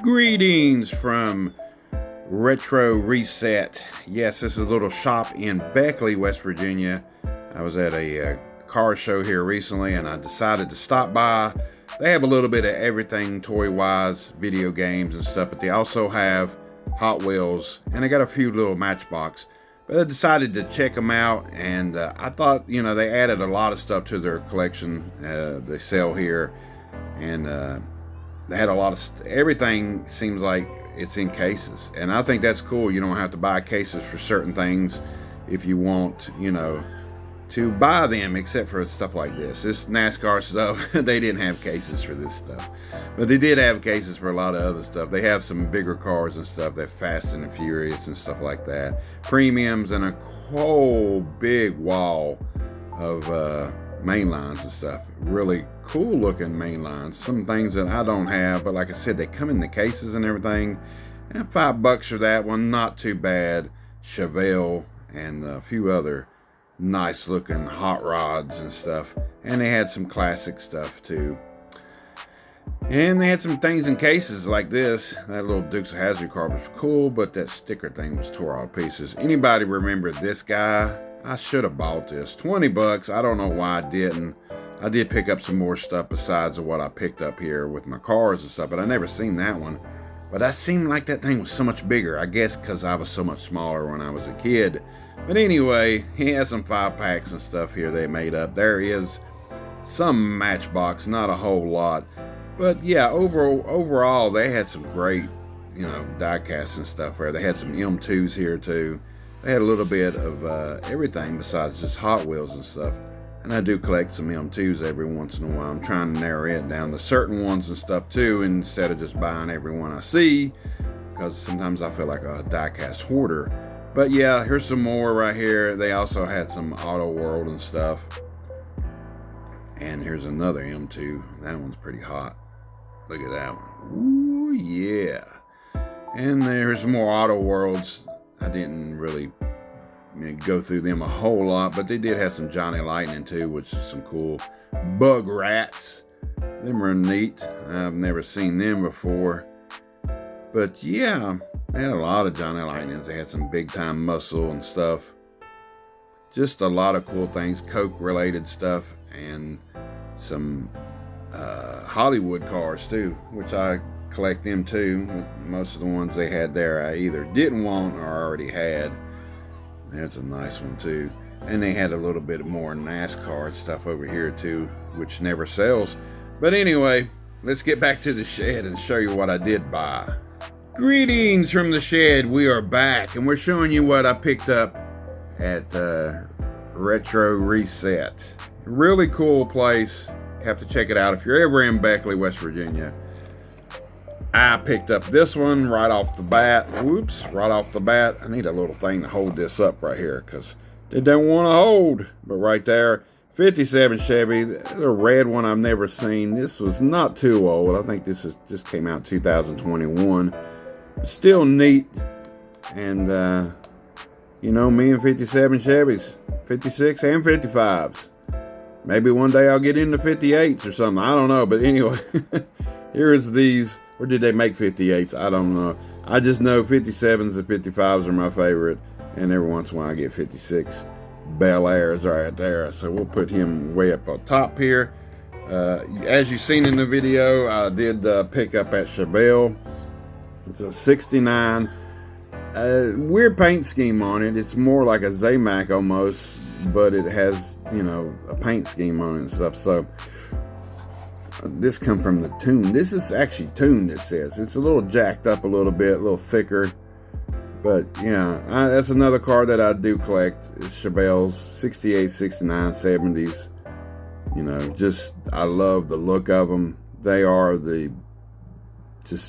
Greetings from Retro Reset. Yes, this is a little shop in Beckley, West Virginia. I was at a car show here recently and I decided to stop by. They have a little bit of everything toy-wise, video games and stuff, but they also have Hot Wheels and they got a few little Matchbox. But I decided to check them out, and I thought, you know, they added a lot of stuff to their collection they sell here, and they had a lot of everything seems like it's in cases, and I think that's cool. You don't have to buy cases for certain things if you want, you know, to buy them, except for stuff like this. This NASCAR stuff, they didn't have cases for this stuff, but they did have cases for a lot of other stuff. They have some bigger cars and stuff. They're Fast and the Furious and stuff like that. Premiums and a whole big wall of mainlines and stuff. Really cool looking mainlines. Some things that I don't have, but like I said, they come in the cases and everything. And $5 for that one, not too bad. Chevelle and a few other nice looking hot rods and stuff, and they had some classic stuff too, and they had some things in cases like this. That little Dukes of Hazzard car was cool, but that sticker thing was tore all to pieces. Anybody remember this guy? I should have bought this. $20. I don't know why I didn't. I did pick up some more stuff besides of what I picked up here with my cars and stuff, but I never seen that one. But I seemed like that thing was so much bigger, I guess because I was so much smaller when I was a kid. But anyway, he has some 5-packs and stuff here they made up. There is some Matchbox, not a whole lot. But yeah, overall, they had some great, you know, die-casts and stuff there. They had some M2s here too. They had a little bit of everything besides just Hot Wheels and stuff. And I do collect some M2s every once in a while. I'm trying to narrow it down to certain ones and stuff too, instead of just buying every one I see, because sometimes I feel like a die-cast hoarder. But yeah, here's some more right here. They also had some Auto World and stuff. And here's another M2. That one's pretty hot. Look at that one. Ooh, yeah. And there's more Auto Worlds. I didn't really go through them a whole lot, but they did have some Johnny Lightning too, which is some cool Bug Rats. Them are neat. I've never seen them before. But yeah, they had a lot of Johnny Lightnings. They had some big time muscle and stuff. Just a lot of cool things, Coke related stuff, and some Hollywood cars too, which I collect them too. Most of the ones they had there I either didn't want or already had. That's a nice one too. And they had a little bit more NASCAR stuff over here too, which never sells. But anyway, let's get back to the shed and show you what I did buy. Greetings from the shed. We are back and we're showing you what I picked up at Retro Reset. Really cool place. You have to check it out if you're ever in Beckley, West Virginia. I picked up this one right off the bat. Whoops, right off the bat. I need a little thing to hold this up right here because they don't want to hold. But right there, 57 Chevy, the red one I've never seen. This was not too old. I think this just came out 2021. Still neat. And, you know, me and 57 Chevys, 56 and 55s. Maybe one day I'll get into 58s or something. I don't know. But anyway, here's these. Or did they make 58s? I don't know. I just know 57s and 55s are my favorite. And every once in a while I get 56 Bel Airs right there. So we'll put him way up on top here. As you've seen in the video, I did pick up at Chevelle. It's a 69. Weird paint scheme on it. It's more like a Zamac almost, but it has, you know, a paint scheme on it and stuff. So this come from the tune. This is actually tuned, it says. It's a little jacked up a little bit, a little thicker. But yeah, that's another car that I do collect. It's Chevelle's 68, 69, 70s. You know, just, I love the look of them. They are the, you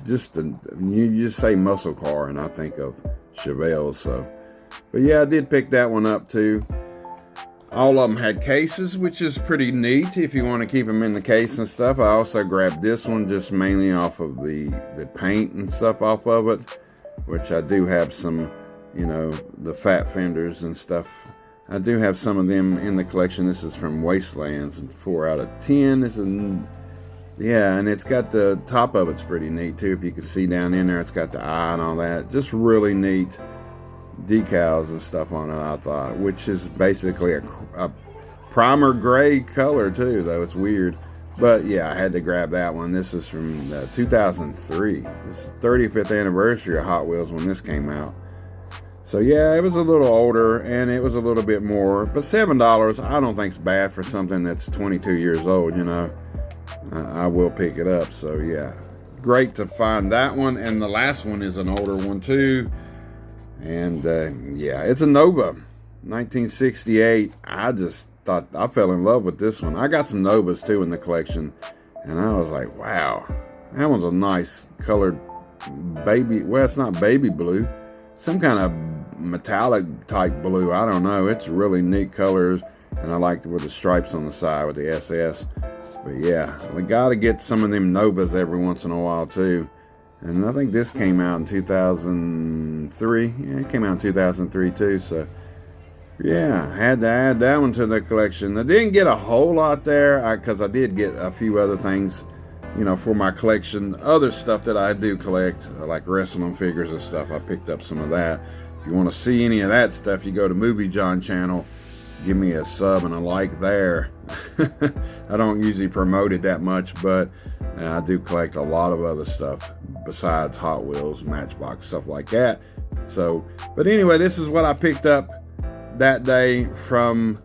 just say muscle car and I think of Chevelle. So, but yeah, I did pick that one up too. All of them had cases, which is pretty neat if you want to keep them in the case and stuff. I also grabbed this one just mainly off of the paint and stuff off of it, which I do have some, you know, the fat fenders and stuff. I do have some of them in the collection. This is from Wastelands, 4 out of 10. This is Yeah, and it's got the top of it's pretty neat too. If you can see down in there, it's got the eye and all that. Just really neat decals and stuff on it, I thought, which is basically a primer gray color too, though it's weird. But yeah, I had to grab that one. This is from 2003. This is 35th anniversary of Hot Wheels when this came out. So yeah, it was a little older and it was a little bit more, but $7 I don't think it's bad for something that's 22 years old, you know. I will pick it up. So yeah, great to find that one. And the last one is an older one too. And yeah, it's a Nova, 1968. I just thought, I fell in love with this one. I got some Novas too in the collection, and I was like, wow, that one's a nice colored baby. Well, it's not baby blue, some kind of metallic type blue. I don't know. It's really neat colors, and I liked it with the stripes on the side with the SS. But yeah, we got to get some of them Novas every once in a while too. And I think this came out in 2003. Yeah, it came out in 2003 too. So yeah, I had to add that one to the collection. I didn't get a whole lot there because I did get a few other things, you know, for my collection. Other stuff that I do collect, like wrestling figures and stuff. I picked up some of that. If you want to see any of that stuff, you go to Movie John channel. Give me a sub and a like there. I don't usually promote it that much, but I do collect a lot of other stuff besides Hot Wheels, Matchbox, stuff like that. So, but anyway, this is what I picked up that day from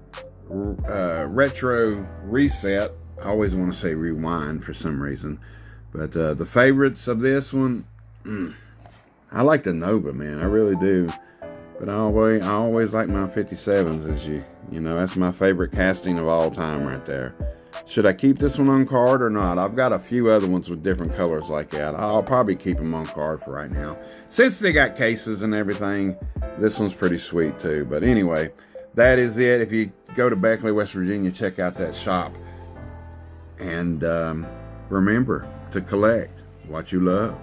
Retro Reset. I always want to say Rewind for some reason. But the favorites of this one, I like the Nova, man. I really do. But I always like my 57s, as you know, that's my favorite casting of all time right there. Should I keep this one on card or not? I've got a few other ones with different colors like that. I'll probably keep them on card for right now. Since they got cases and everything, this one's pretty sweet too. But anyway, that is it. If you go to Beckley, West Virginia, check out that shop. And remember to collect what you love.